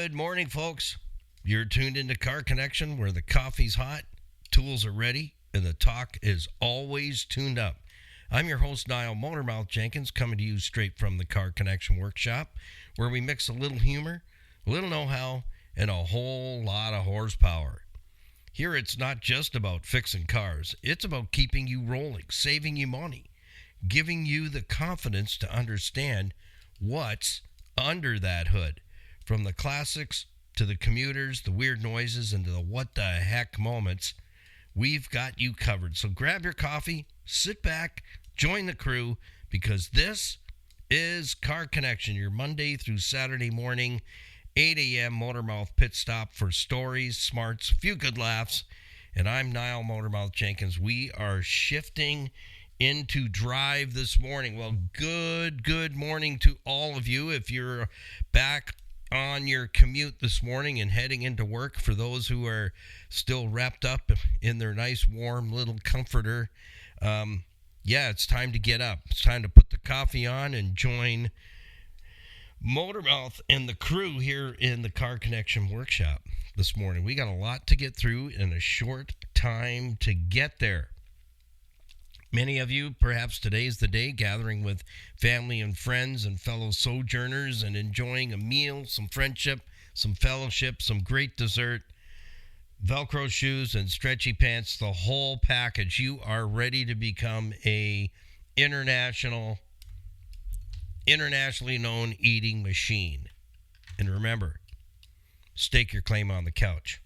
Good morning, folks. You're tuned into Car Connection, where the coffee's hot, tools are ready, and the talk is always tuned up. I'm your host, Niall Motormouth Jenkins, coming to you straight from the Car Connection workshop, where we mix a little humor, a little know-how, and a whole lot of horsepower. Here, it's not just about fixing cars. It's about keeping you rolling, saving you money, giving you the confidence to understand what's under that hood. From the classics to the commuters, the weird noises, and to the what the heck moments, we've got you covered. So grab your coffee, sit back, join the crew, because this is Car Connection, your Monday through Saturday morning, 8 a.m. Motormouth pit stop for stories, smarts, a few good laughs. And I'm Niall Motormouth Jenkins. We are shifting into drive this morning. Well, good morning to all of you. If you're back on your commute this morning and heading into work, for those who are still wrapped up in their nice warm little comforter, it's time to get up. It's time to put the coffee on and join Motormouth and the crew here in the Car Connection workshop this morning. We got a lot to get through in a short time to get there. Many of you, perhaps today's the day, gathering with family and friends and fellow sojourners and enjoying a meal, some friendship, some fellowship, some great dessert, Velcro shoes and stretchy pants, the whole package. You are ready to become a internationally known eating machine. And remember, stake your claim on the couch.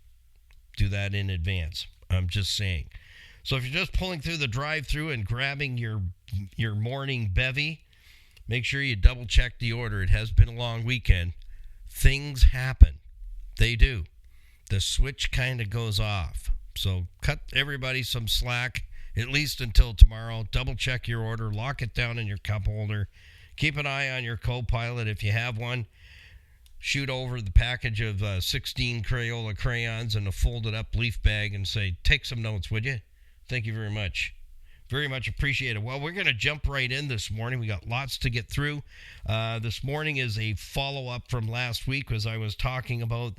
Do that in advance. I'm just saying. So if you're just pulling through the drive-thru and grabbing your morning bevy, make sure you double-check the order. It has been a long weekend. Things happen. They do. The switch kind of goes off. So cut everybody some slack, at least until tomorrow. Double-check your order. Lock it down in your cup holder. Keep an eye on your co-pilot if you have one. Shoot over the package of 16 Crayola crayons in a folded-up leaf bag and say, take some notes, would you? Thank you very much. Very much appreciated. Well, we're going to jump right in this morning. We got lots to get through. This morning is a follow-up from last week as I was talking about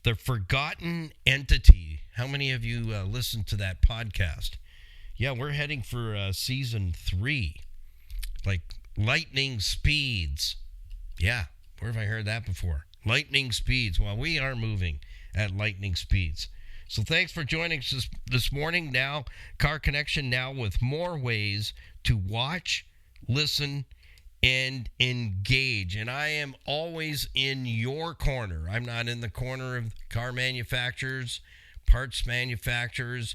the forgotten entity. How many of you listened to that podcast? Yeah, we're heading for season 3. Like lightning speeds. Yeah, where have I heard that before? Lightning speeds. Well, we are moving at lightning speeds. So thanks for joining us this morning. Now, Car Connection now with more ways to watch, listen, and engage. And I am always in your corner. I'm not in the corner of car manufacturers, parts manufacturers,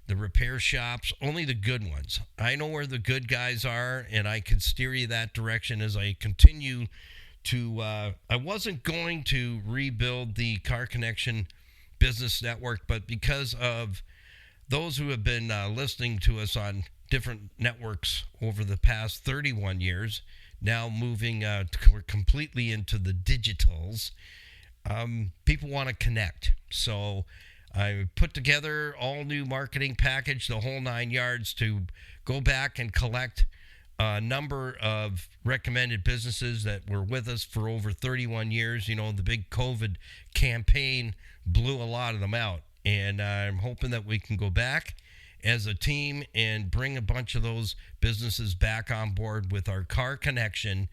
the repair shops, only the good ones. I know where the good guys are, and I can steer you that direction as I continue to, I wasn't going to rebuild the Car Connection business network, but because of those who have been listening to us on different networks over the past 31 years, now moving completely into the digitals, people want to connect. So I put together all new marketing package, the whole 9 yards, to go back and collect a number of recommended businesses that were with us for over 31 years. You know, the big COVID campaign blew a lot of them out. And I'm hoping that we can go back as a team and bring a bunch of those businesses back on board with our Car Connection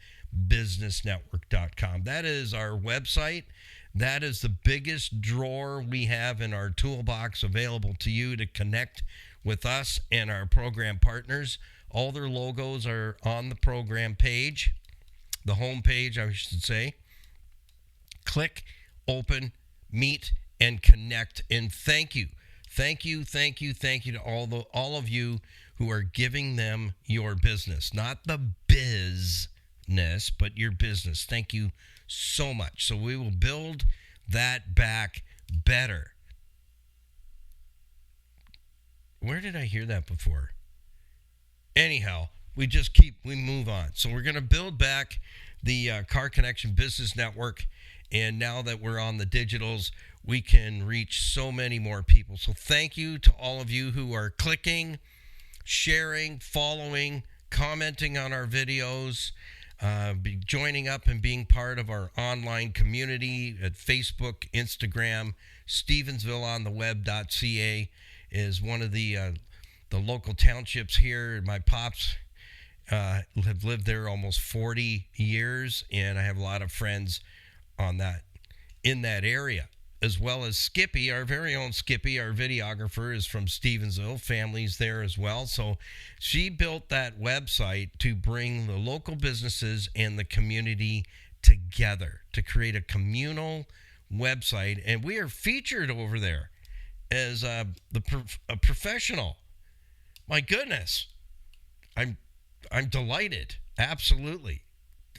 businessnetwork.com. That is our website. That is the biggest drawer we have in our toolbox available to you to connect with us and our program partners. All their logos are on the program page, the home page, I should say. Click, open, meet, and connect. And thank you to all of you who are giving them your business. Not the business, but your business. Thank you so much. So we will build that back better. Where did I hear that before? Anyhow, we move on. So we're going to build back the Car Connection Business Network. And now that we're on the digitals, we can reach so many more people. So thank you to all of you who are clicking, sharing, following, commenting on our videos. be joining up and being part of our online community at Facebook, Instagram. Stevensvilleontheweb.ca is one of the local townships here. My pops have lived there almost 40 years, and I have a lot of friends in that area, as well as Skippy, our very own Skippy, our videographer, is from Stevensville. Family's there as well. So she built that website to bring the local businesses and the community together to create a communal website, and we are featured over there as a professional. My goodness, I'm delighted. Absolutely.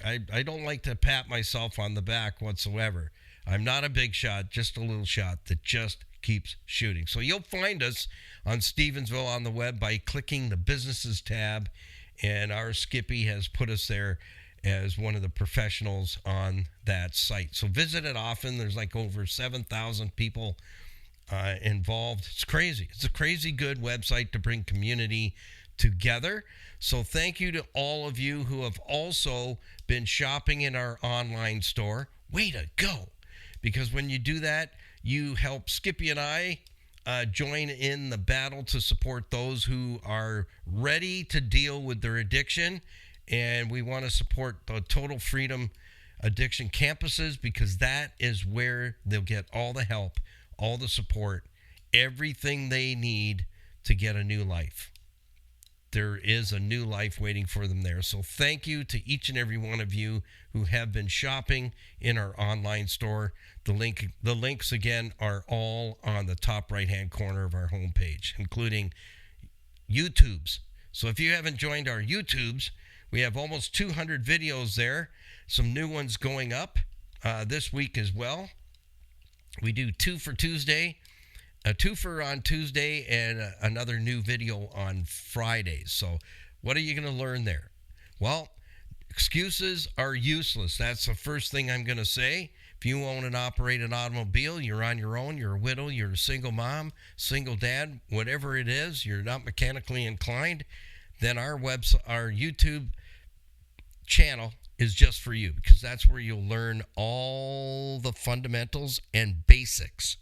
I don't like to pat myself on the back whatsoever. I'm not a big shot, just a little shot that just keeps shooting. So you'll find us on Stevensville on the web by clicking the businesses tab, and our Skippy has put us there as one of the professionals on that site. So visit it often. There's like over 7,000 people involved. It's crazy. It's a crazy good website to bring community together. So thank you to all of you who have also been shopping in our online store. Way to go. Because when you do that, you help Skippy and I join in the battle to support those who are ready to deal with their addiction. And we want to support the Total Freedom Addiction campuses, because that is where they'll get all the help, all the support, everything they need to get a new life. There is a new life waiting for them there. So thank you to each and every one of you who have been shopping in our online store. The links again are all on the top right-hand corner of our homepage, including YouTubes. So if you haven't joined our YouTubes, we have almost 200 videos there. Some new ones going up this week as well. We do two for Tuesday, a twofer on Tuesday, and another new video on Fridays. So what are you going to learn there? Well, excuses are useless. That's the first thing I'm going to say. If you own and operate an automobile, you're on your own, you're a widow, you're a single mom, single dad, whatever it is, you're not mechanically inclined, then our YouTube channel is just for you, because that's where you'll learn all the fundamentals and basics.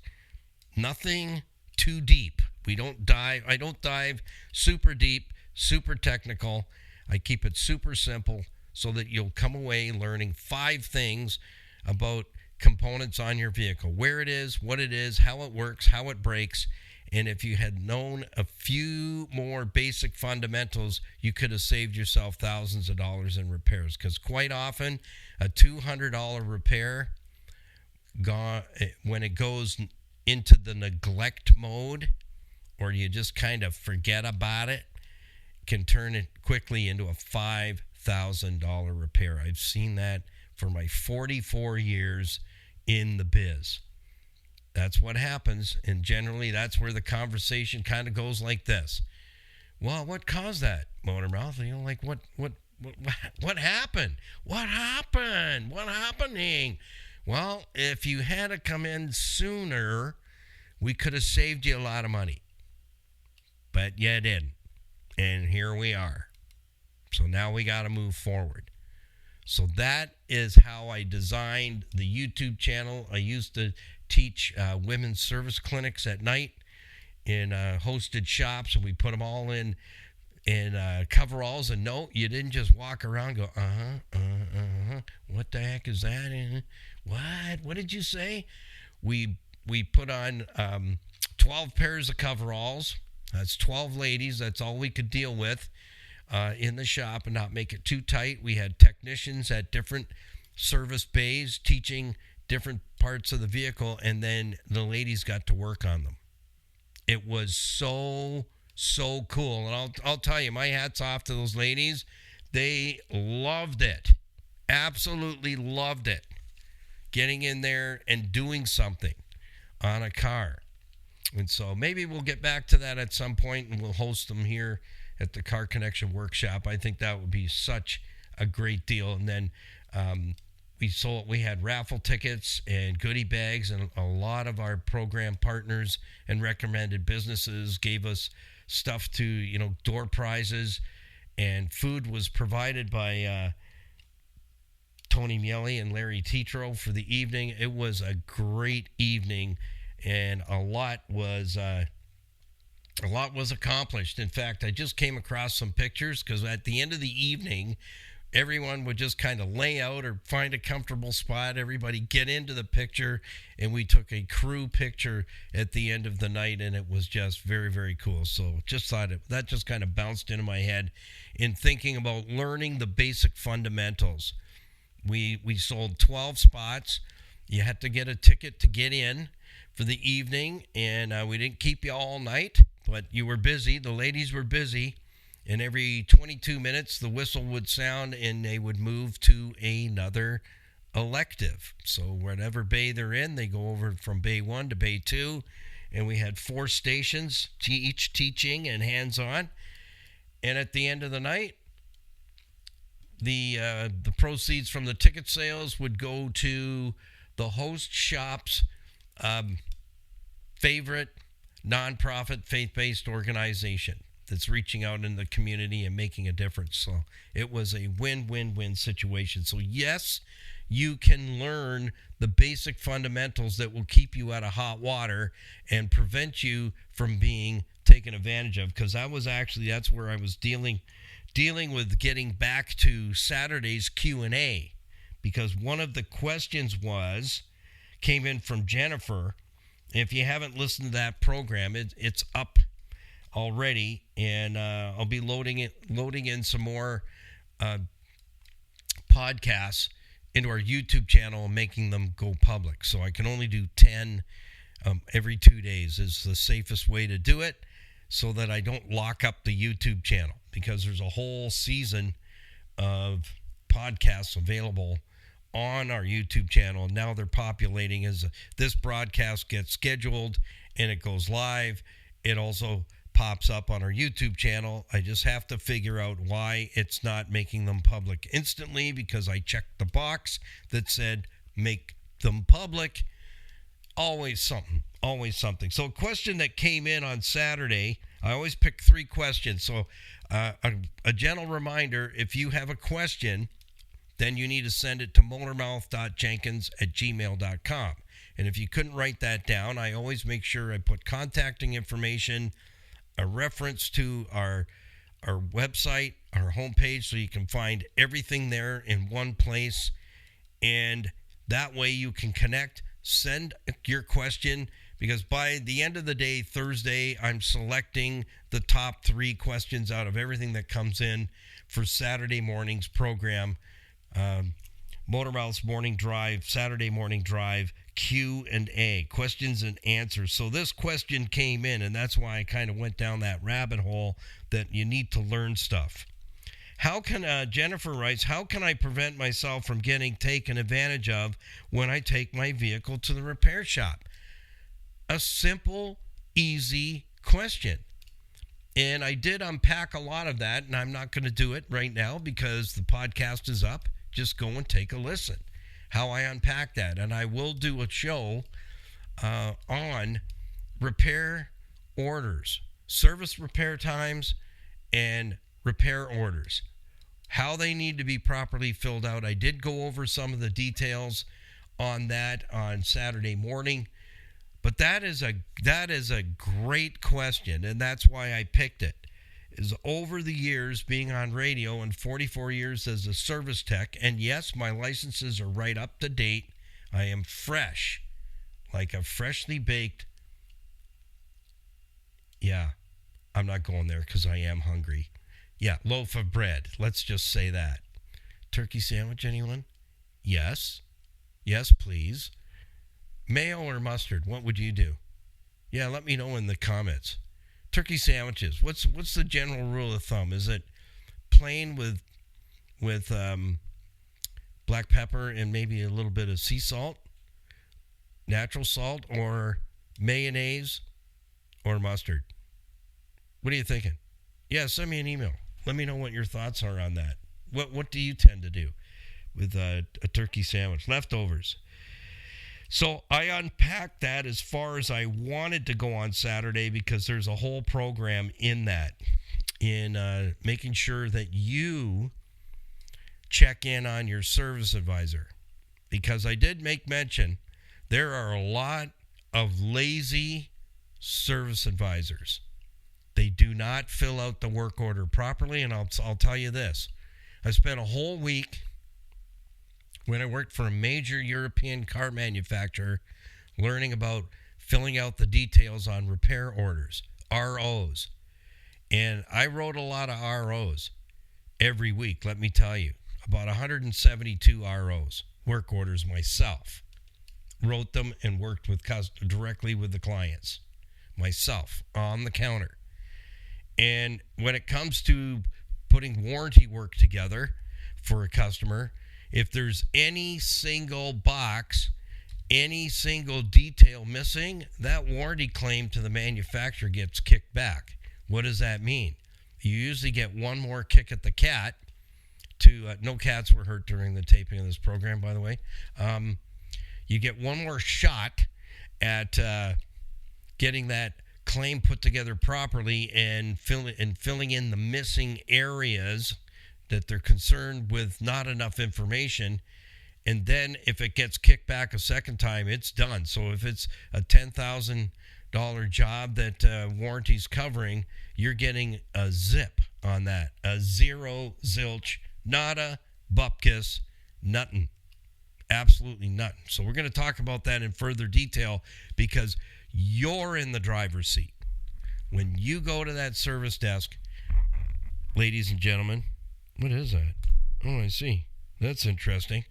Nothing too deep. I don't dive super deep, super technical. I keep it super simple so that you'll come away learning 5 things about components on your vehicle: where it is, what it is, how it works, how it breaks. And if you had known a few more basic fundamentals, you could have saved yourself thousands of dollars in repairs. Because quite often, a $200 repair, when it goes into the neglect mode, or you just kind of forget about it, can turn it quickly into a $5,000 repair. I've seen that for my 44 years in the biz. That's what happens, and generally that's where the conversation kind of goes like this. Well, what caused that, Motormouth? You know, like what happened? What happened? What happening? Well, if you had to come in sooner, we could have saved you a lot of money. But you didn't. And here we are. So now we got to move forward. So that is how I designed the YouTube channel. I used to teach women's service clinics at night in hosted shops, and we put them all in coveralls. And no, you didn't just walk around and go, what the heck is that? What did you say? We put on 12 pairs of coveralls. That's 12 ladies. That's all we could deal with in the shop and not make it too tight. We had technicians at different service bays teaching different parts of the vehicle, and then the ladies got to work on them. It was so cool. And I'll tell you, my hat's off to those ladies. They loved it. Absolutely loved it. Getting in there and doing something on a car. And so maybe we'll get back to that at some point, and we'll host them here at the Car Connection Workshop. I think that would be such a great deal. And then we had raffle tickets and goodie bags, and a lot of our program partners and recommended businesses gave us stuff to, door prizes, and food was provided by Tony Miele and Larry Tetro for the evening. It was a great evening, and a lot was accomplished. In fact, I just came across some pictures because at the end of the evening, everyone would just kind of lay out or find a comfortable spot. Everybody get into the picture, and we took a crew picture at the end of the night, and it was just very, very cool. So just thought that just kind of bounced into my head in thinking about learning the basic fundamentals. We sold 12 spots. You had to get a ticket to get in for the evening, and we didn't keep you all night, but you were busy. The ladies were busy. And every 22 minutes, the whistle would sound and they would move to another elective. So whatever bay they're in, they go over from bay 1 to bay 2. And we had 4 stations, each teaching and hands-on. And at the end of the night, the proceeds from the ticket sales would go to the host shop's favorite nonprofit faith-based organization that's reaching out in the community and making a difference. So it was a win-win-win situation. So yes, you can learn the basic fundamentals that will keep you out of hot water and prevent you from being taken advantage of. Because that's where I was dealing with getting back to Saturday's Q&A. Because one of the questions came in from Jennifer. If you haven't listened to that program, it's up already, and I'll be loading in some more podcasts into our YouTube channel and making them go public. So I can only do 10 every 2 days is the safest way to do it, so that I don't lock up the YouTube channel, because there's a whole season of podcasts available on our YouTube channel. Now they're populating as this broadcast gets scheduled and it goes live. It also pops up on our YouTube channel. I just have to figure out why it's not making them public instantly, because I checked the box that said make them public. Always something. So a question that came in on Saturday, I always pick 3 questions. So a gentle reminder, if you have a question, then you need to send it to motormouth.jenkins@gmail.com. And if you couldn't write that down, I always make sure I put contacting information, a reference to our website, our homepage, so you can find everything there in one place. And that way you can connect, send your question, because by the end of the day, Thursday, I'm selecting the top 3 questions out of everything that comes in for Saturday morning's program. Motormouth's Morning Drive, Saturday Morning Drive, Q&A, questions and answers. So this question came in, and that's why I kind of went down that rabbit hole that you need to learn stuff. Jennifer writes, how can I prevent myself from getting taken advantage of when I take my vehicle to the repair shop? A simple, easy question. And I did unpack a lot of that, and I'm not going to do it right now because the podcast is up. Just go and take a listen how I unpack that. And I will do a show on repair orders, service repair times, and repair orders, how they need to be properly filled out. I did go over some of the details on that on Saturday morning, but that is a great question, and that's why I picked it. Is over the years being on radio and 44 years as a service tech, and yes, my licenses are right up to date. I am fresh, like a freshly baked. Yeah, I'm not going there because I am hungry. Yeah, loaf of bread. Let's just say that. Turkey sandwich, anyone? Yes. Yes, please. Mayo or mustard? What would you do? Yeah, let me know in the comments. Turkey sandwiches. What's the general rule of thumb? Is it plain with black pepper and maybe a little bit of sea salt, natural salt, or mayonnaise or mustard? What are you thinking? Yeah, send me an email. Let me know what your thoughts are on that. What do you tend to do with a turkey sandwich? Leftovers. So I unpacked that as far as I wanted to go on Saturday, because there's a whole program in that, in making sure that you check in on your service advisor, because I did make mention there are a lot of lazy service advisors. They do not fill out the work order properly, and I'll tell you this. I spent a whole week when I worked for a major European car manufacturer learning about filling out the details on repair orders, ROs. And I wrote a lot of ROs every week, let me tell you. About 172 ROs, work orders myself. Wrote them and worked directly with the clients myself on the counter. And when it comes to putting warranty work together for a customer, if there's any single box, any single detail missing, that warranty claim to the manufacturer gets kicked back. What does that mean? You usually get one more kick at the cat no cats were hurt during the taping of this program, by the way. You get one more shot at getting that claim put together properly and filling in the missing areas that they're concerned with not enough information. And then if it gets kicked back a second time, it's done. So if it's a $10,000 job that warranty's covering, you're getting a zip on that. A zero, zilch, nada, bupkis, nothing. Absolutely nothing. So we're going to talk about that in further detail because you're in the driver's seat. When you go to that service desk, ladies and gentlemen, what is that? Oh, I see. That's interesting.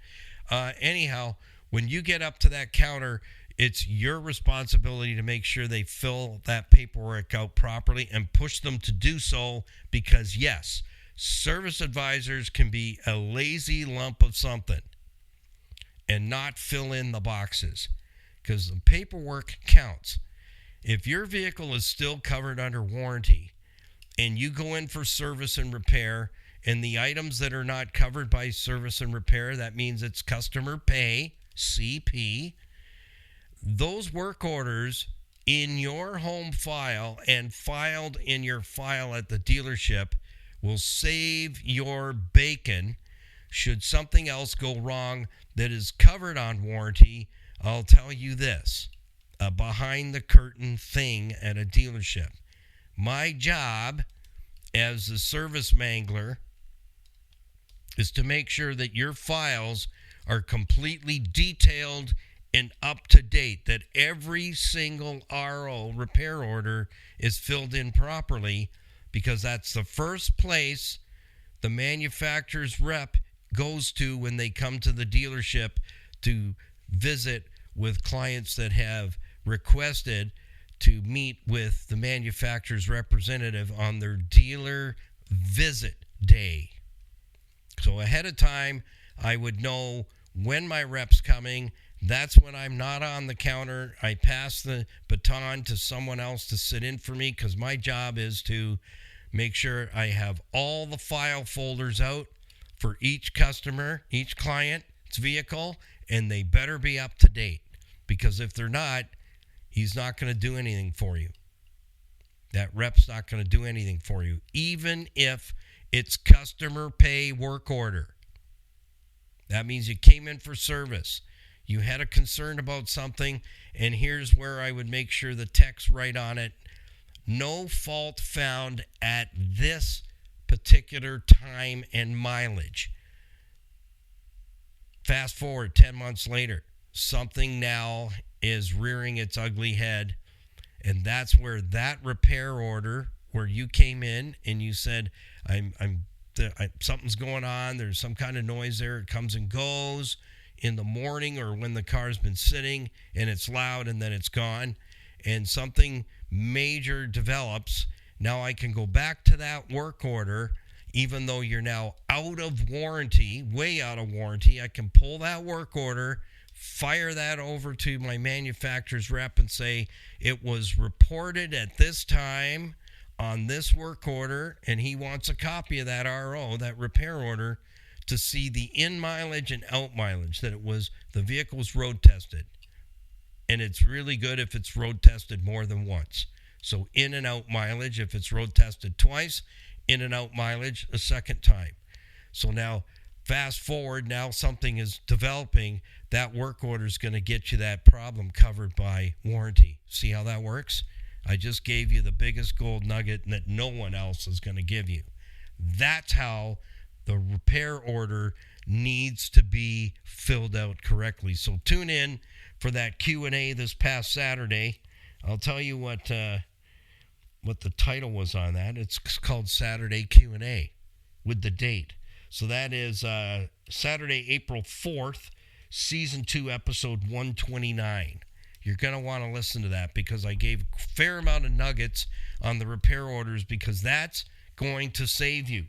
Anyhow, when you get up to that counter, it's your responsibility to make sure they fill that paperwork out properly and push them to do so because, yes, service advisors can be a lazy lump of something and not fill in the boxes because the paperwork counts. If your vehicle is still covered under warranty and you go in for service and repair and the items that are not covered by service and repair, that means it's customer pay, CP, those work orders in your home file and filed in your file at the dealership will save your bacon. Should something else go wrong that is covered on warranty, I'll tell you this, a behind the curtain thing at a dealership. My job as the service mangler is to make sure that your files are completely detailed and up to date, that every single RO repair order is filled in properly, because that's the first place the manufacturer's rep goes to when they come to the dealership to visit with clients that have requested to meet with the manufacturer's representative on their dealer visit day. So ahead of time, I would know when my rep's coming. That's when I'm not on the counter. I pass the baton to someone else to sit in for me because my job is to make sure I have all the file folders out for each customer, each client's vehicle, and they better be up to date because if they're not, he's not going to do anything for you. That rep's not going to do anything for you, even if it's customer pay work order. That means you came in for service. You had a concern about something, and here's where I would make sure the tech's right on it. No fault found at this particular time and mileage. Fast forward 10 months later, something now is rearing its ugly head, and that's where that repair order, where you came in and you said, something's going on, there's some kind of noise there, it comes and goes in the morning or when the car's been sitting and it's loud and then it's gone, and something major develops. Now I can go back to that work order, even though you're now out of warranty, way out of warranty. I can pull that work order, fire that over to my manufacturer's rep and say, it was reported at this time on this work order, and he wants a copy of that RO, that repair order, to see the in mileage and out mileage, that the vehicle was road tested. And it's really good if it's road tested more than once. So in and out mileage, if it's road tested twice, in and out mileage a second time. So now Fast forward, now something is developing. That work order is going to get you that problem covered by warranty. See how that works? I just gave you the biggest gold nugget that no one else is going to give you. That's how the repair order needs to be filled out correctly. So tune in for that Q&A this past Saturday. I'll tell you what the title was on that. It's called Saturday Q&A with the date. So that is Saturday, April 4th, Season 2, Episode 129. You're going to want to listen to that because I gave a fair amount of nuggets on the repair orders because that's going to save you.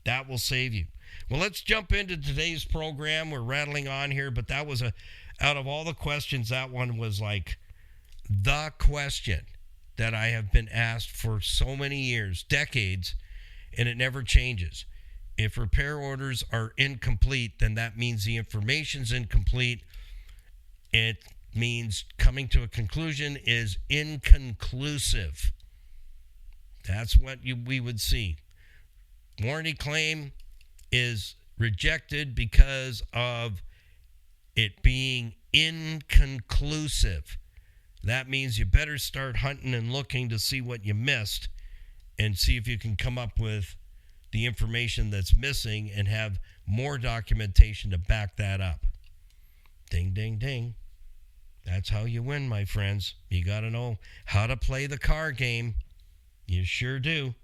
That will save you. Well, let's jump into today's program. We're rattling on here, but that was out of all the questions, that one was like the question that I have been asked for so many years, decades, and it never changes. If repair orders are incomplete, then that means the information's incomplete. It means coming to a conclusion is inconclusive. That's what we would see. Warranty claim is rejected because of it being inconclusive. That means you better start hunting and looking to see what you missed and see if you can come up with the information that's missing and have more documentation to back that up. Ding, ding, ding. That's how you win, my friends. You got to know how to play the car game. You sure do.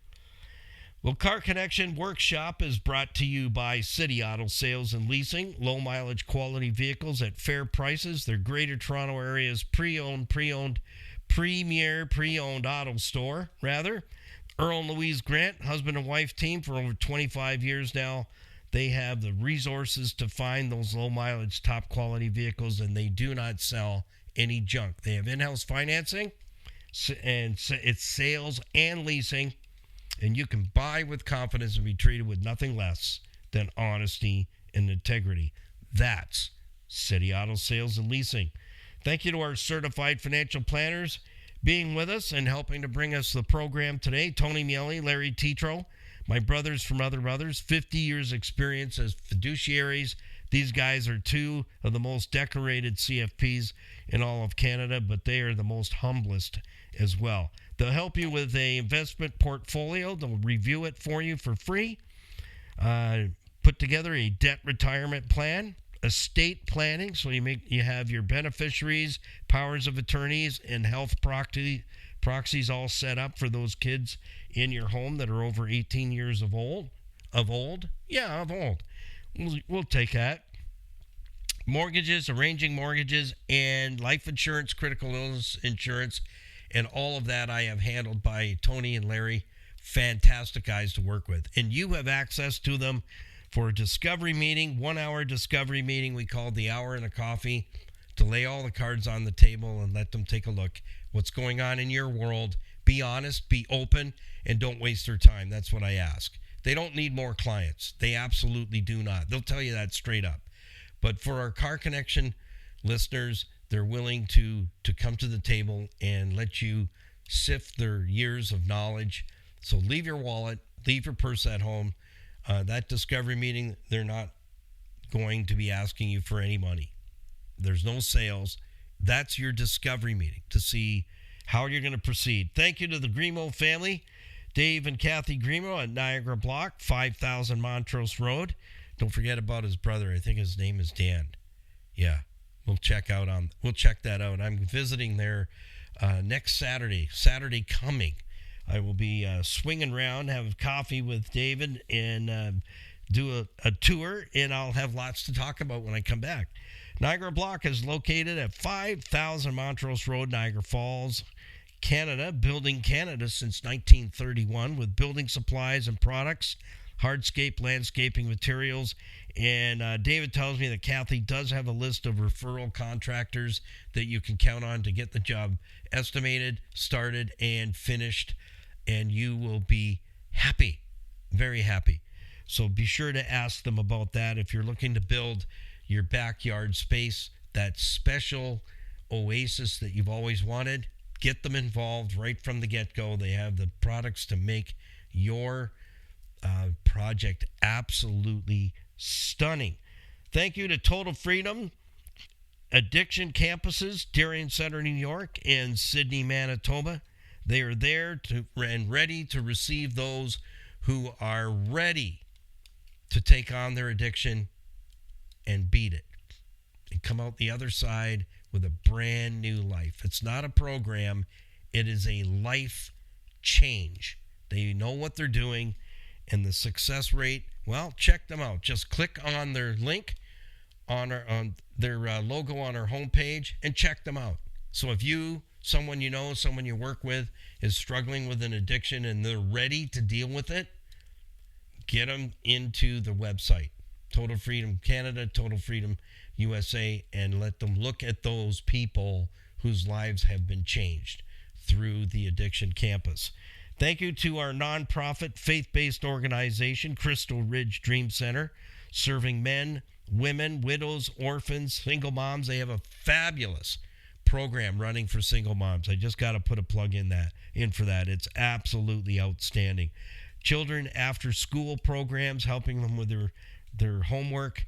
Well, Car Connection Workshop is brought to you by City Auto Sales and Leasing. Low mileage quality vehicles at fair prices. Their Greater Toronto Area's premier pre-owned auto store, rather. Earl and Louise Grant, husband and wife team for over 25 years now. They have the resources to find those low mileage, top quality vehicles, and they do not sell any junk. They have in-house financing, and it's sales and leasing, and you can buy with confidence and be treated with nothing less than honesty and integrity. That's City Auto Sales and Leasing. Thank you to our certified financial planners being with us and helping to bring us the program today. Tony Miele, Larry Tetro, my brothers from other brothers, 50 years experience as fiduciaries. These guys are two of the most decorated CFPs in all of Canada, but they are the most humblest as well. They'll help you with an investment portfolio. They'll review it for you for free. Put together a debt retirement plan, estate planning, so you have your beneficiaries, powers of attorneys, and health proxies all set up for those kids in your home that are over 18 years of old. Yeah, of old. We'll take that. Mortgages, arranging mortgages, and life insurance, critical illness insurance, and all of that I have handled by Tony and Larry. Fantastic guys to work with. And you have access to them for a discovery meeting, 1 hour discovery meeting we call the hour and a coffee, to lay all the cards on the table and let them take a look what's going on in your world. Be honest, be open, and don't waste their time. That's what I ask. They don't need more clients. They absolutely do not. They'll tell you that straight up. But for our Car Connection listeners, they're willing to come to the table and let you sift their years of knowledge. So leave your wallet, leave your purse at home. That discovery meeting, they're not going to be asking you for any money. There's no sales. That's your discovery meeting to see how you're going to proceed. Thank you to the Grimo family, Dave and Kathy Grimo at Niagara Block, 5000 Montrose Road. Don't forget about his brother. I think his name is Dan. Yeah, we'll check that out. I'm visiting there next Saturday coming. I will be swinging around, have coffee with David, and do a tour, and I'll have lots to talk about when I come back. Niagara Block is located at 5000 Montrose Road, Niagara Falls, Canada, building Canada since 1931 with building supplies and products, hardscape, landscaping materials. And David tells me that Kathy does have a list of referral contractors that you can count on to get the job estimated, started, and finished. And you will be happy, very happy. So be sure to ask them about that. If you're looking to build your backyard space, that special oasis that you've always wanted, get them involved right from the get-go. They have the products to make your project absolutely stunning. Thank you to Total Freedom Addiction Campuses, Darien Center, New York, and Sydney, Manitoba. They are there and ready to receive those who are ready to take on their addiction and beat it and come out the other side with a brand new life. It's not a program. It is a life change. They know what they're doing, and the success rate, well, check them out. Just click on their link on their logo on our homepage and check them out. So if someone you know, someone you work with is struggling with an addiction and they're ready to deal with it, get them into the website, Total Freedom Canada, Total Freedom USA, and let them look at those people whose lives have been changed through the Addiction Campus. Thank you to our nonprofit, faith-based organization, Crystal Ridge Dream Center, serving men, women, widows, orphans, single moms. They have a fabulous program running for single moms. I just got to put a plug in for that. It's absolutely outstanding. Children after school programs, helping them with their homework,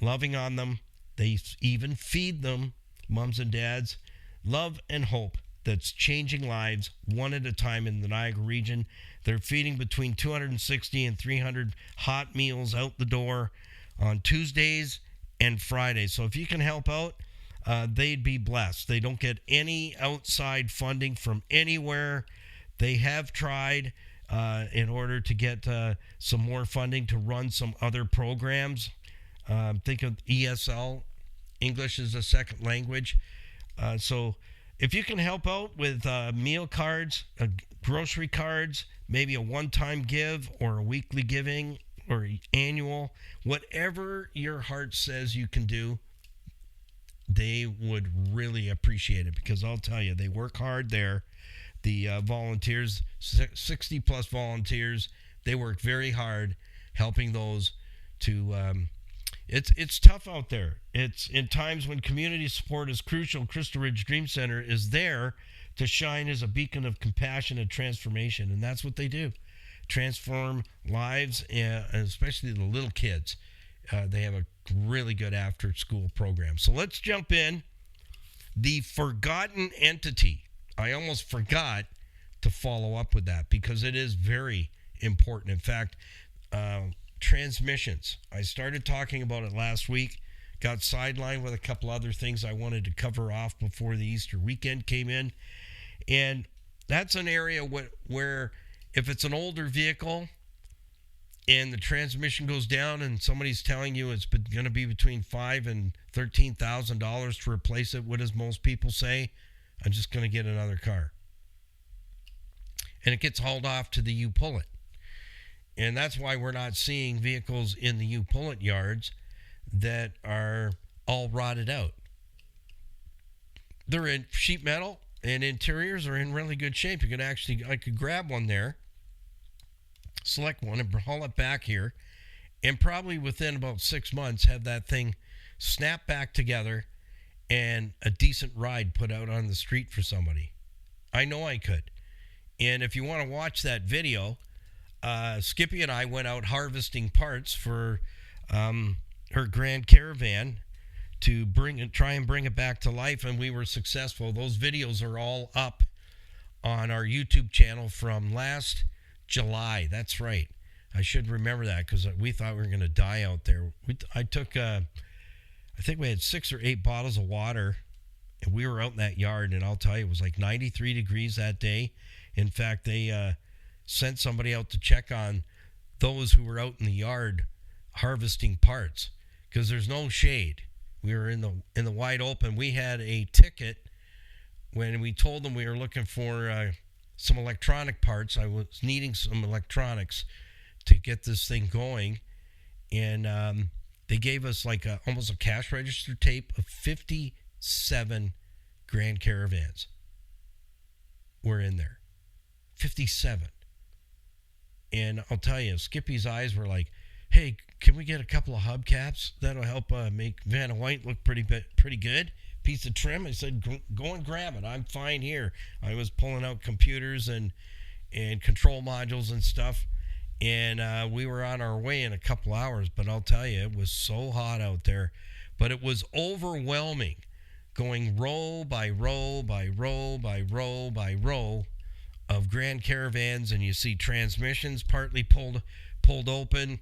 loving on them. They even feed them, moms and dads, love and hope that's changing lives one at a time in the Niagara region. They're feeding between 260 and 300 hot meals out the door on Tuesdays and Fridays. So if you can help out, they'd be blessed. They don't get any outside funding from anywhere. They have tried in order to get some more funding to run some other programs. Think of ESL, English as a second language. So if you can help out with meal cards, grocery cards, maybe a one-time give or a weekly giving or annual, whatever your heart says you can do, they would really appreciate it, because I'll tell you, they work hard there. The volunteers, 60 plus volunteers, they work very hard helping those to it's tough out there. It's in times when community support is crucial. Crystal Ridge Dream Center is there to shine as a beacon of compassion and transformation, and that's what they do. Transform lives, and especially the little kids. They have a really good after-school program. So let's jump in. The forgotten entity. I almost forgot to follow up with that because it is very important. In fact, transmissions. I started talking about it last week, got sidelined with a couple other things I wanted to cover off before the Easter weekend came in. And that's an area where if it's an older vehicle and the transmission goes down and somebody's telling you it's going to be between $5,000 and $13,000 to replace it, what does most people say? I'm just going to get another car. And it gets hauled off to the U-Pull-It. And that's why we're not seeing vehicles in the U-Pull-It yards that are all rotted out. They're in sheet metal and interiors are in really good shape. I could grab one there, select one and haul it back here, and probably within about 6 months have that thing snap back together and a decent ride put out on the street for somebody. I know I could. And if you want to watch that video, Skippy and I went out harvesting parts for her Grand Caravan to try and bring it back to life, and we were successful. Those videos are all up on our YouTube channel from last July. That's right. I should remember that because we thought we were going to die out there. I think we had 6 or 8 bottles of water, and we were out in that yard, and I'll tell you, it was like 93 degrees that day. In fact, they sent somebody out to check on those who were out in the yard harvesting parts because there's no shade. We were in the wide open. We had a ticket when we told them we were looking for some electronic parts. I was needing some electronics to get this thing going, and they gave us like almost a cash register tape of 57 Grand Caravans were in there. 57. And I'll tell you, Skippy's eyes were like, hey, can we get a couple of hubcaps? That'll help make Vanna White look pretty good. Piece of trim. I said, go and grab it. I'm fine here. I was pulling out computers and control modules and stuff. And we were on our way in a couple hours, but I'll tell you, it was so hot out there. But it was overwhelming, going row by row by row by row by row of Grand Caravans, and you see transmissions partly pulled open,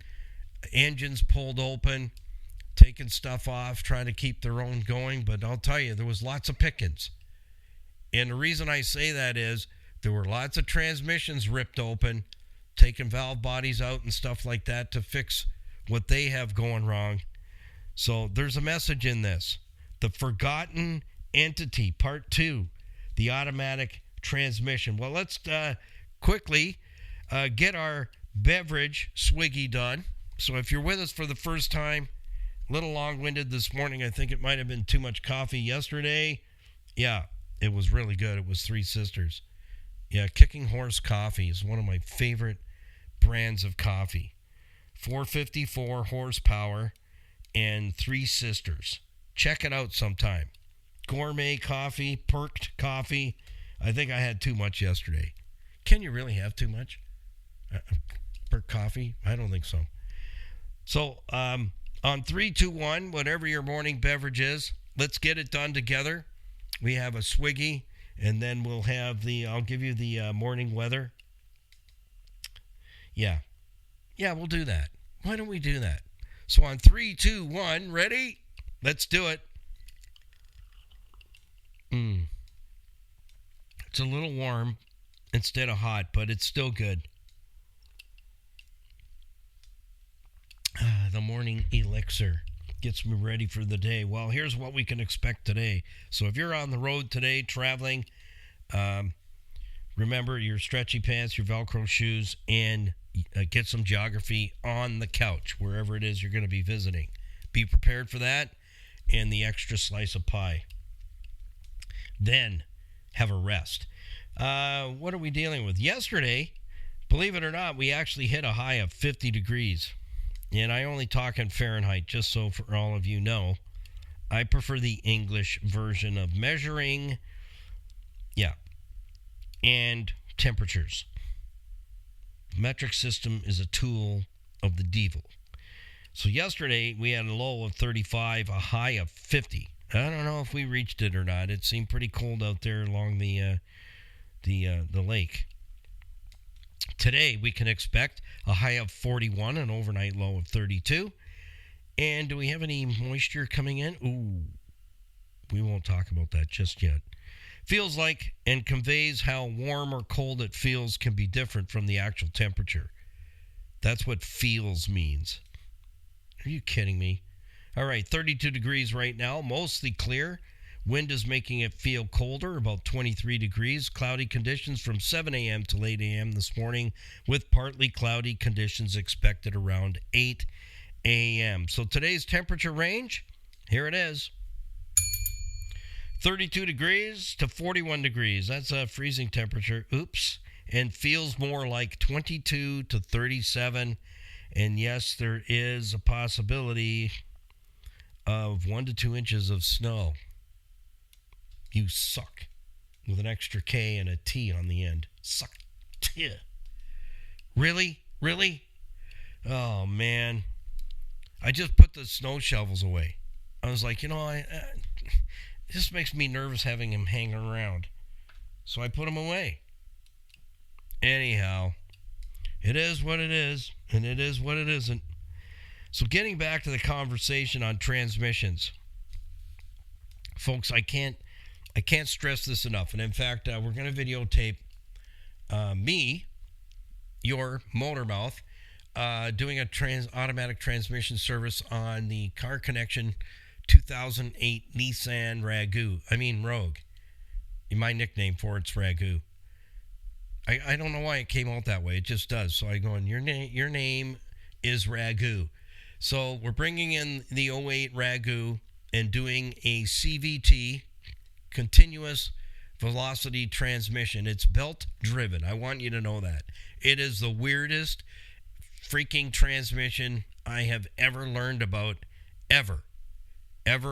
engines pulled open, taking stuff off, trying to keep their own going. But I'll tell you, there was lots of pickings. And the reason I say that is there were lots of transmissions ripped open, taking valve bodies out and stuff like that to fix what they have going wrong. So there's a message in this. The forgotten entity, part 2, the automatic transmission. Well, let's quickly get our beverage swiggy done. So if you're with us for the first time, a little long-winded this morning. I think it might have been too much coffee yesterday. Yeah, it was really good. It was Three Sisters. Yeah, Kicking Horse Coffee is one of my favorite brands of coffee. 454 horsepower and Three Sisters. Check it out sometime. Gourmet coffee, perked coffee. I think I had too much yesterday. Can you really have too much? Perked coffee? I don't think so. So, on 3, 2, 1, whatever your morning beverage is, let's get it done together. We have a swiggy, and then we'll have I'll give you the morning weather. Yeah, we'll do that. Why don't we do that? So on 3, 2, 1, ready? Let's do it. It's a little warm instead of hot, but it's still good. The morning elixir gets me ready for the day. Well, here's what we can expect today. So if you're on the road today, traveling, remember your stretchy pants, your Velcro shoes, and get some geography on the couch, wherever it is you're going to be visiting. Be prepared for that, and the extra slice of pie. Then have a rest. What are we dealing with? Yesterday, believe it or not, we actually hit a high of 50 degrees. And I only talk in Fahrenheit, just so for all of you know. I prefer the English version of measuring, and temperatures. The metric system is a tool of the devil. So yesterday, we had a low of 35, a high of 50. I don't know if we reached it or not. It seemed pretty cold out there along the lake. Today, we can expect a high of 41, an overnight low of 32. And do we have any moisture coming in? Ooh, we won't talk about that just yet. Feels like and conveys how warm or cold it feels can be different from the actual temperature. That's what feels means. Are you kidding me? All right, 32 degrees right now, mostly clear. Wind is making it feel colder, about 23 degrees. Cloudy conditions from 7 a.m. till 8 a.m. this morning, with partly cloudy conditions expected around 8 a.m. So today's temperature range, here it is. 32 degrees to 41 degrees. That's a freezing temperature. Oops. And feels more like 22 to 37. And yes, there is a possibility of 1 to 2 inches of snow. You suck. With an extra K and a T on the end. Suck. Really? Really? Oh, man. I just put the snow shovels away. I was like, this makes me nervous having him hanging around. So I put them away. Anyhow, it is what it is, and it is what it isn't. So getting back to the conversation on transmissions. Folks, I can't stress this enough. And in fact, we're going to videotape me, your motor mouth, doing a automatic transmission service on the Car Connection 2008 Nissan Rogue. My nickname for it's Ragu. I don't know why it came out that way. It just does. So I go, your name is Ragu. So we're bringing in the 08 Ragu and doing a CVT, continuous velocity transmission. It's belt driven. I want you to know that. It is the weirdest freaking transmission I have ever learned about, ever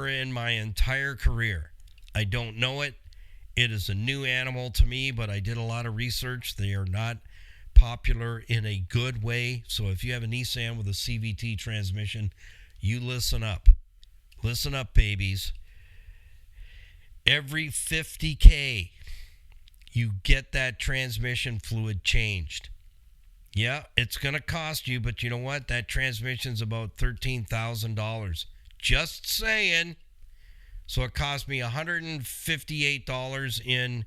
in my entire career. I don't know it. It is a new animal to me, but I did a lot of research. They are not popular in a good way. So if you have a Nissan with a CVT transmission, you listen up. Listen up, babies. Every 50K, you get that transmission fluid changed. Yeah, it's going to cost you, but you know what? That transmission's about $13,000. Just saying. So it cost me $158 in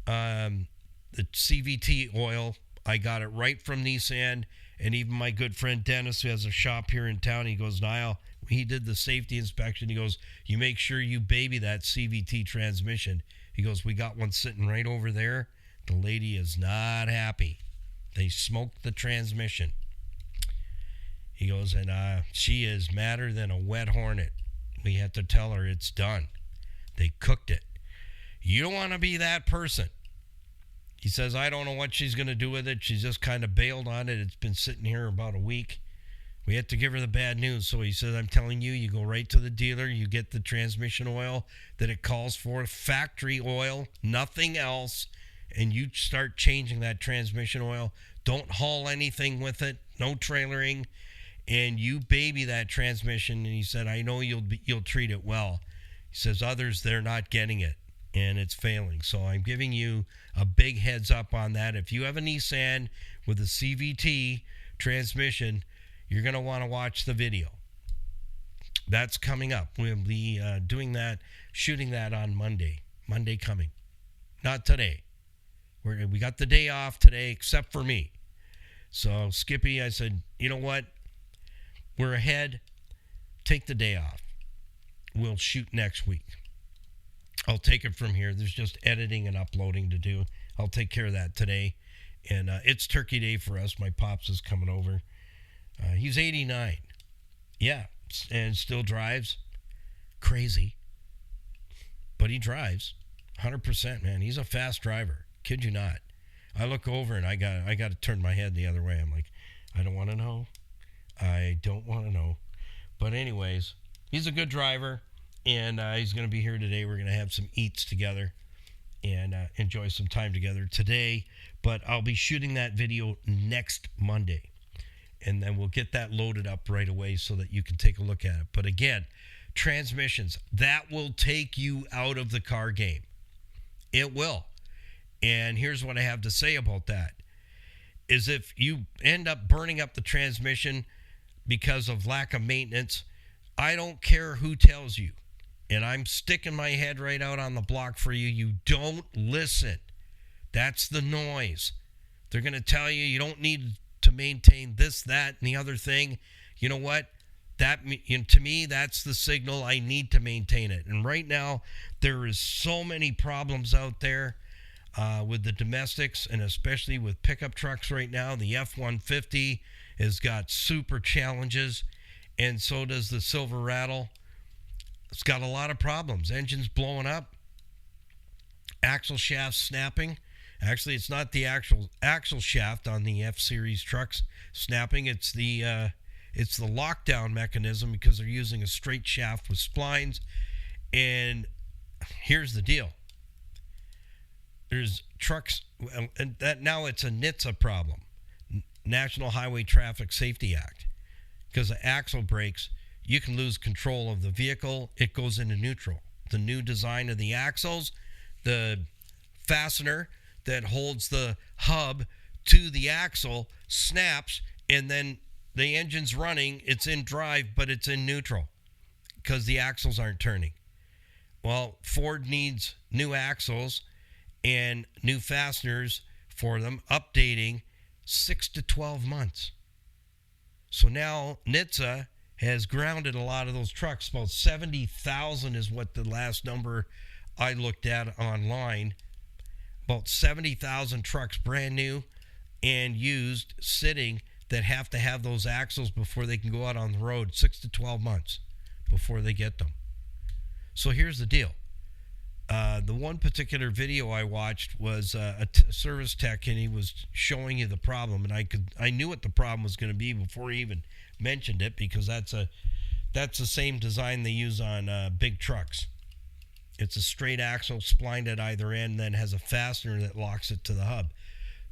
the CVT oil. I got it right from Nissan. And even my good friend Dennis, who has a shop here in town, he goes, Niall, he did the safety inspection. He goes, you make sure you baby that CVT transmission. He goes, we got one sitting right over there. The lady is not happy. They smoked the transmission. He goes, and she is madder than a wet hornet. We had to tell her it's done. They cooked it. You don't want to be that person. He says, I don't know what she's going to do with it. She's just kind of bailed on it. It's been sitting here about a week. We had to give her the bad news. So he says, I'm telling you, you go right to the dealer. You get the transmission oil that it calls for, factory oil, nothing else. And you start changing that transmission oil. Don't haul anything with it. No trailering. And you baby that transmission. And he said, I know you'll treat it well. He says, others, they're not getting it. And it's failing. So I'm giving you a big heads up on that. If you have a Nissan with a CVT transmission, you're going to want to watch the video. That's coming up. We'll be doing that, shooting that on Monday. Monday coming. Not today. We got the day off today, except for me. So Skippy, I said, you know what? We're ahead. Take the day off. We'll shoot next week. I'll take it from here. There's just editing and uploading to do. I'll take care of that today. And it's Turkey Day for us. My pops is coming over. He's 89. Yeah, and still drives. Crazy. But he drives. 100%, man. He's a fast driver. Kid you not. I look over and I got to turn my head the other way. I'm like, I don't want to know. I don't want to know. But anyways, he's a good driver. And he's going to be here today. We're going to have some eats together and enjoy some time together today. But I'll be shooting that video next Monday. And then we'll get that loaded up right away so that you can take a look at it. But again, transmissions, that will take you out of the car game. It will. And here's what I have to say about that. Is if you end up burning up the transmission because of lack of maintenance, I don't care who tells you. And I'm sticking my head right out on the block for you. You don't listen. That's the noise. They're going to tell you you don't need to maintain this, that, and the other thing. You know what? That, to me, that's the signal. I need to maintain it. And right now, there is so many problems out there with the domestics, and especially with pickup trucks right now. The F-150 has got super challenges, and so does the Silverado. It's got a lot of problems. Engines blowing up, axle shafts snapping. Actually, it's not the actual axle shaft on the F-Series trucks snapping. It's the lockdown mechanism because they're using a straight shaft with splines. And here's the deal. There's trucks, and that now it's a NHTSA problem, National Highway Traffic Safety Act, because the axle brakes, you can lose control of the vehicle. It goes into neutral. The new design of the axles, the fastener that holds the hub to the axle snaps, and then the engine's running. It's in drive, but it's in neutral because the axles aren't turning. Well, Ford needs new axles and new fasteners for them, updating 6 to 12 months. So now NHTSA has grounded a lot of those trucks. About 70,000 is what the last number I looked at online. About 70,000 trucks, brand new and used, sitting, that have to have those axles before they can go out on the road. 6 to 12 months before they get them. So here's the deal. The one particular video I watched was a service tech, and he was showing you the problem, and I knew what the problem was going to be before he even mentioned it, because that's the same design they use on big trucks. It's a straight axle splined at either end, then has a fastener that locks it to the hub.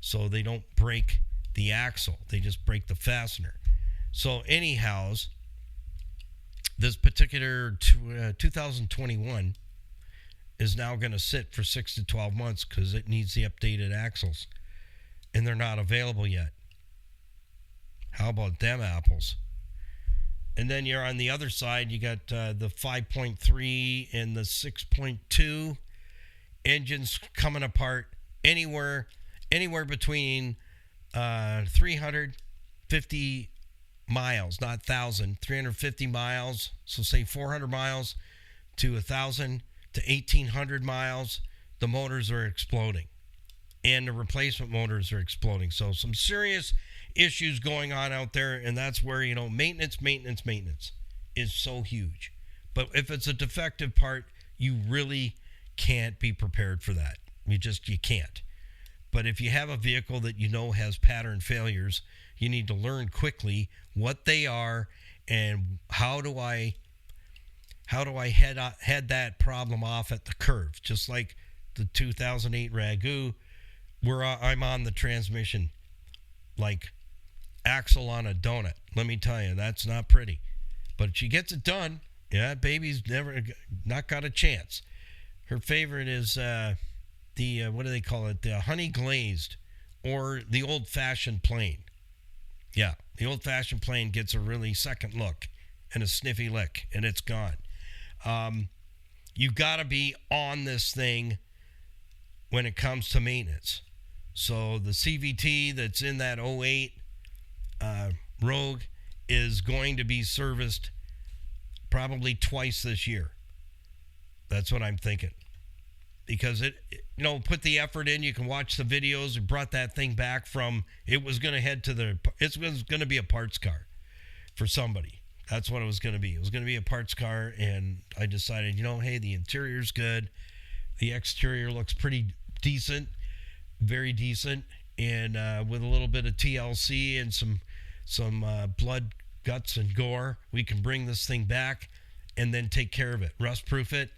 so they don't break the axle. They just break the fastener. So anyhows, this particular 2021 is now going to sit for 6 to 12 months because it needs the updated axles, and they're not available yet. How about them apples? And then you're on the other side, you got the 5.3 and the 6.2 engines coming apart anywhere between 350 miles, not 1,000, 350 miles. So say 400 miles to 1,000 to 1,800 miles, the motors are exploding. And the replacement motors are exploding. So some serious issues going on out there, and that's where, maintenance is so huge. But if it's a defective part, you really can't be prepared for that. You can't. But if you have a vehicle that has pattern failures, you need to learn quickly what they are and how do I head that problem off at the curve. Just like the 2008 Ragu, where I'm on the transmission like axle on a donut. Let me tell you, that's not pretty. But she gets it done. Yeah, baby's not got a chance. Her favorite is the what do they call it? The honey glazed or the old-fashioned plain. Yeah, the old-fashioned plain gets a really second look and a sniffy lick, and it's gone. You got to be on this thing when it comes to maintenance. So the CVT that's in that 08 Rogue is going to be serviced probably twice this year. That's what I'm thinking. Because put the effort in. You can watch the videos. It brought that thing back from, it was going to be a parts car for somebody. That's what it was going to be. It was going to be a parts car, and I decided, hey, the interior's good. The exterior looks pretty decent, very decent, and with a little bit of TLC and some blood, guts, and gore, we can bring this thing back and then take care of it, rust-proof it,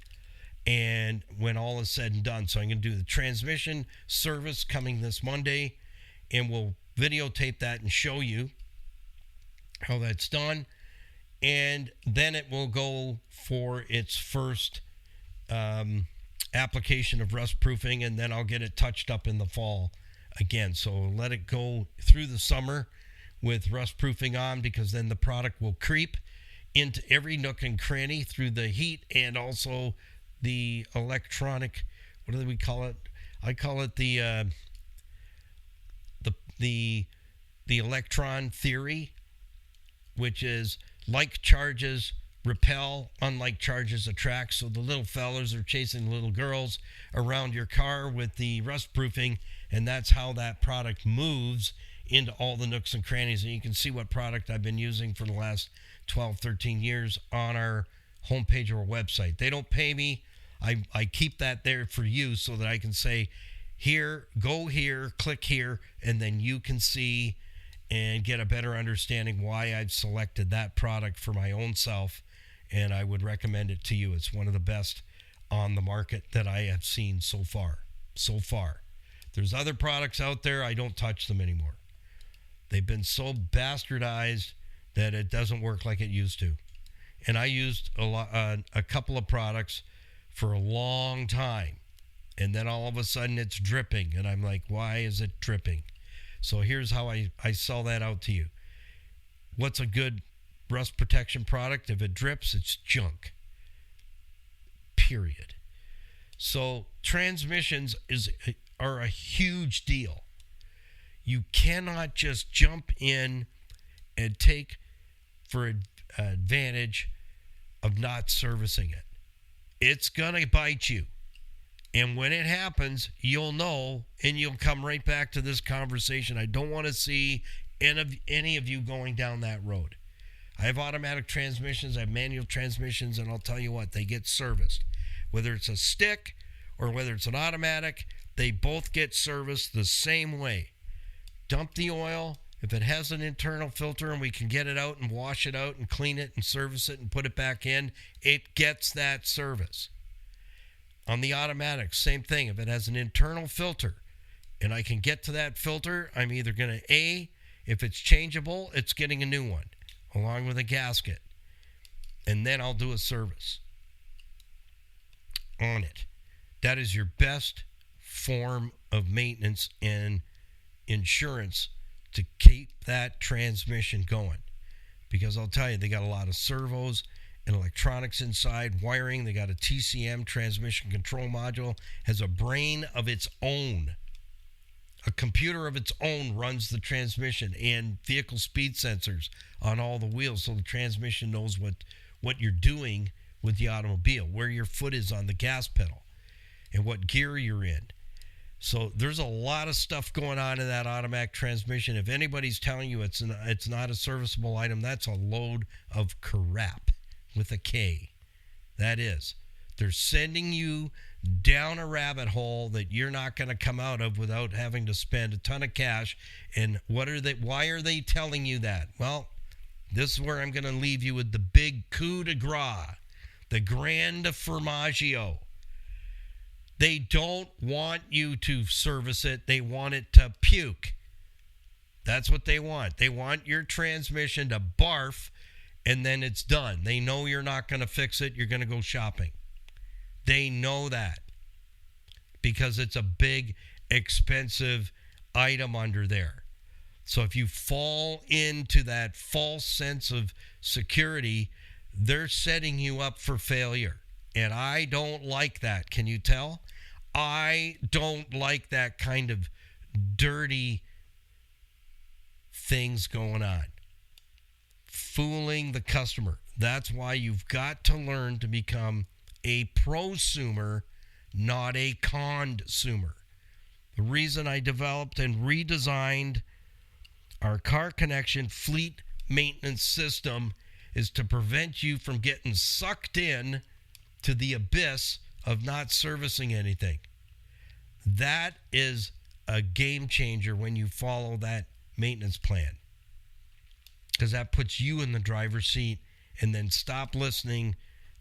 and when all is said and done. So I'm going to do the transmission service coming this Monday, and we'll videotape that and show you how that's done. And then it will go for its first application of rust proofing, and then I'll get it touched up in the fall again. So let it go through the summer with rust proofing on, because then the product will creep into every nook and cranny through the heat and also the electronic, what do we call it? I call it the electron theory, which is like charges repel, unlike charges attract. So the little fellas are chasing little girls around your car with the rust proofing, and that's how that product moves into all the nooks and crannies. And you can see what product I've been using for the last 12, 13 years on our homepage or website. They don't pay me. I keep that there for you so that I can say, here, go here, click here, and then you can see and get a better understanding why I've selected that product for my own self, and I would recommend it to you. It's one of the best on the market that I have seen so far. There's other products out there, I don't touch them anymore. They've been so bastardized that it doesn't work like it used to. And I used a couple of products for a long time, and then all of a sudden it's dripping, and I'm like, why is it dripping? So here's how I sell that out to you. What's a good rust protection product? If it drips, it's junk. Period. So transmissions are a huge deal. You cannot just jump in and take for advantage of not servicing it. It's going to bite you. And when it happens, you'll know, and you'll come right back to this conversation. I don't want to see any of you going down that road. I have automatic transmissions, I have manual transmissions, and I'll tell you what, they get serviced. Whether it's a stick or whether it's an automatic, they both get serviced the same way. Dump the oil. If it has an internal filter and we can get it out and wash it out and clean it and service it and put it back in, it gets that service. On the automatic, same thing. If it has an internal filter and I can get to that filter, I'm either going to, if it's changeable, it's getting a new one along with a gasket. And then I'll do a service on it. That is your best form of maintenance and insurance to keep that transmission going. Because I'll tell you, they got a lot of servos and electronics inside, wiring. They got a TCM, transmission control module, has a brain of its own. A computer of its own runs the transmission and vehicle speed sensors on all the wheels, so the transmission knows what you're doing with the automobile, where your foot is on the gas pedal, and what gear you're in. So there's a lot of stuff going on in that automatic transmission. If anybody's telling you it's not a serviceable item, that's a load of crap with a K. That is. They're sending you down a rabbit hole that you're not going to come out of without having to spend a ton of cash. And why are they telling you that? Well, this is where I'm going to leave you with the big coup de grace, the grand formaggio. They don't want you to service it. They want it to puke. That's what they want. They want your transmission to barf, and then it's done. They know you're not going to fix it. You're going to go shopping. They know that because it's a big, expensive item under there. So if you fall into that false sense of security, they're setting you up for failure. And I don't like that. Can you tell? I don't like that kind of dirty things going on. Fooling the customer. That's why you've got to learn to become a prosumer, not a consumer. The reason I developed and redesigned our car connection fleet maintenance system is to prevent you from getting sucked in to the abyss of not servicing anything. That is a game changer when you follow that maintenance plan, because that puts you in the driver's seat, and then stop listening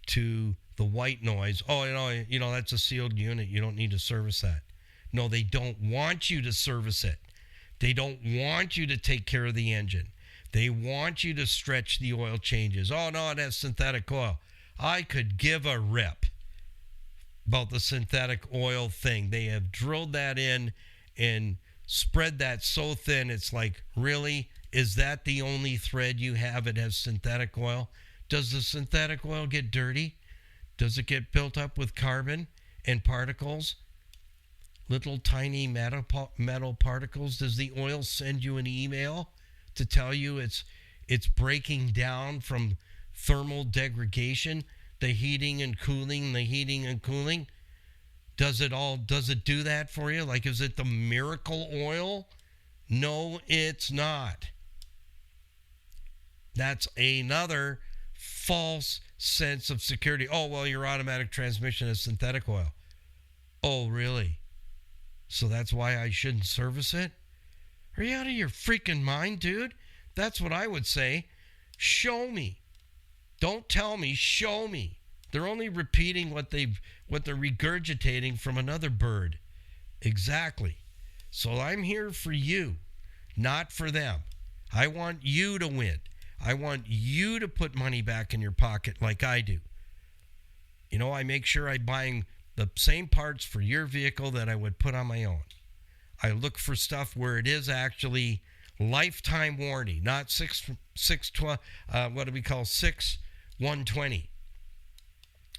to the white noise. Oh, you know, that's a sealed unit. You don't need to service that. No, they don't want you to service it. They don't want you to take care of the engine. They want you to stretch the oil changes. Oh, no, it has synthetic oil. I could give a rip about the synthetic oil thing. They have drilled that in and spread that so thin. It's like, really? Is that the only thread you have? It has synthetic oil? Does the synthetic oil get dirty? Does it get built up with carbon and particles? Little tiny metal particles? Does the oil send you an email to tell you it's breaking down from thermal degradation, the heating and cooling? Does it do that for you? Like, is it the miracle oil? No, it's not. That's another false sense of security. Oh, well, your automatic transmission is synthetic oil. Oh, really? So that's why I shouldn't service it? Are you out of your freaking mind, dude? That's what I would say. Show me. Don't tell me, show me. They're only repeating what they're regurgitating from another bird. Exactly. So I'm here for you, not for them. I want you to win. I want you to put money back in your pocket like I do. You know, I make sure I'm buying the same parts for your vehicle that I would put on my own. I look for stuff where it is actually lifetime warranty, not 120.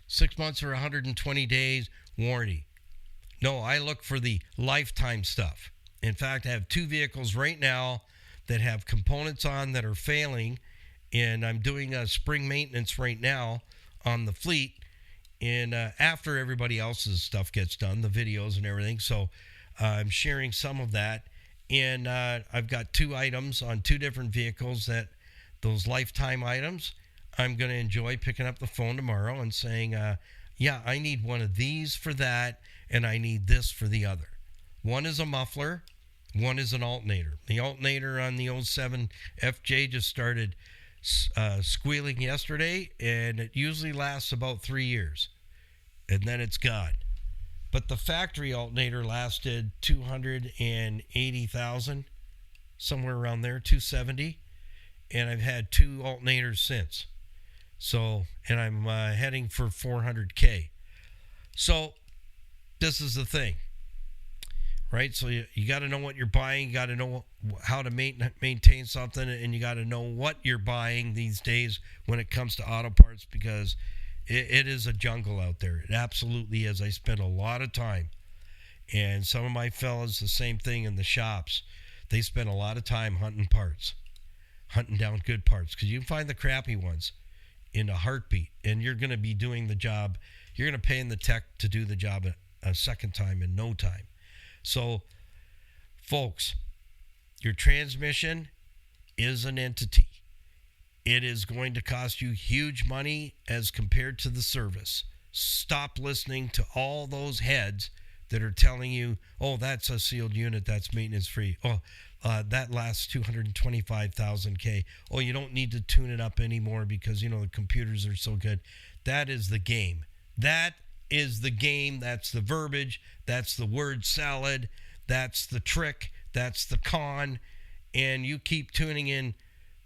6 months or 120 days warranty. No, I look for the lifetime stuff. In fact, I have 2 vehicles right now that have components on that are failing, and I'm doing a spring maintenance right now on the fleet, and after everybody else's stuff gets done, the videos and everything. So I'm sharing some of that, and I've got 2 items on 2 different vehicles that those lifetime items, I'm going to enjoy picking up the phone tomorrow and saying, yeah, I need one of these for that, and I need this for the other. One is a muffler, one is an alternator. The alternator on the 07 FJ just started squealing yesterday, and it usually lasts about 3 years, and then it's gone. But the factory alternator lasted 280,000, somewhere around there, 270. And I've had 2 alternators since. So, and I'm heading for 400K. So, this is the thing, right? So you got to know what you're buying. You got to know how to maintain something, and you got to know what you're buying these days when it comes to auto parts, because it is a jungle out there. It absolutely is. I spend a lot of time, and some of my fellas, the same thing in the shops. They spend a lot of time hunting parts, hunting down good parts, because you can find the crappy ones in a heartbeat, and you're going to be doing the job. You're going to pay in the tech to do the job a second time in no time. So, folks, your transmission is an entity. It is going to cost you huge money as compared to the service. Stop listening to all those heads that are telling you, oh, that's a sealed unit, that's maintenance free. Oh, that lasts 225,000 K. Oh, you don't need to tune it up anymore because, you know, the computers are so good. That is the game. That is the game. That's the verbiage. That's the word salad. That's the trick. That's the con. And you keep tuning in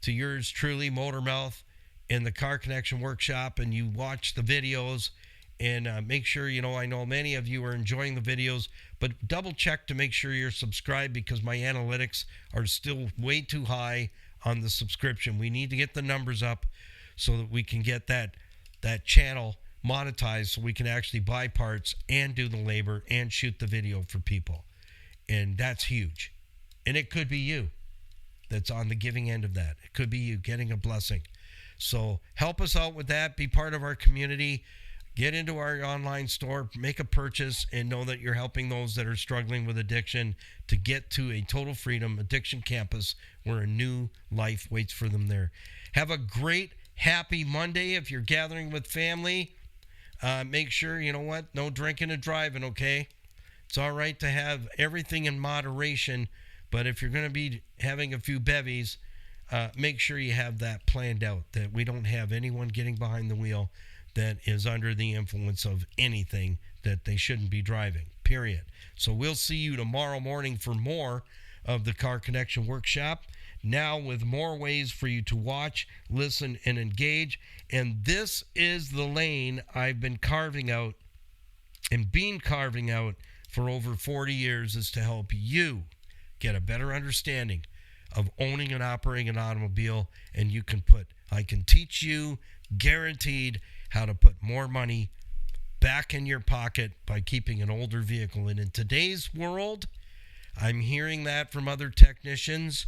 to yours truly, Motormouth, in the Car Connection Workshop, and you watch the videos, and make sure, you know, I know many of you are enjoying the videos, but double check to make sure you're subscribed, because my analytics are still way too high on the subscription. We need to get the numbers up so that we can get that channel monetized, so we can actually buy parts and do the labor and shoot the video for people. And that's huge. And it could be you that's on the giving end of that. It could be you getting a blessing. So help us out with that. Be part of our community. Get into our online store, make a purchase, and know that you're helping those that are struggling with addiction to get to a total freedom addiction campus where a new life waits for them there. Have a great, happy Monday. If you're gathering with family, make sure, you know what, no drinking and driving, okay? It's all right to have everything in moderation, but if you're going to be having a few bevies, make sure you have that planned out, that we don't have anyone getting behind the wheel that is under the influence of anything that they shouldn't be driving, period. So we'll see you tomorrow morning for more of the Car Connection Workshop, now with more ways for you to watch, listen, and engage. And this is the lane I've been carving out for over 40 years, is to help you get a better understanding of owning and operating an automobile. And I can teach you, guaranteed, how to put more money back in your pocket by keeping an older vehicle. And in today's world, I'm hearing that from other technicians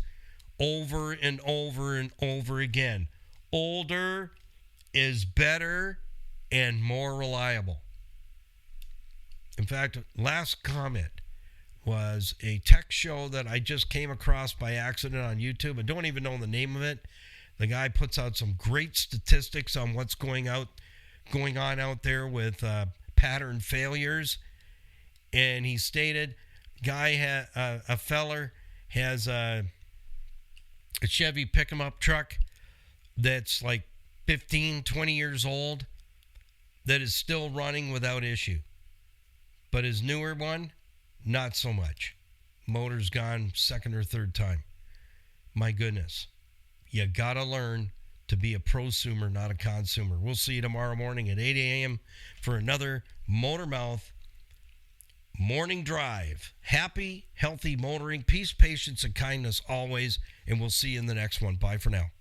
over and over and over again. Older is better and more reliable. In fact, last comment was a tech show that I just came across by accident on YouTube. I don't even know the name of it. The guy puts out some great statistics on what's going on out there with pattern failures. And he stated, a feller has a Chevy pick-em-up truck that's like 15, 20 years old that is still running without issue. But his newer one, not so much. Motor's gone second or third time. My goodness. You got to learn to be a prosumer, not a consumer. We'll see you tomorrow morning at 8 a.m. for another Motormouth morning drive. Happy, healthy motoring, peace, patience, and kindness always. And we'll see you in the next one. Bye for now.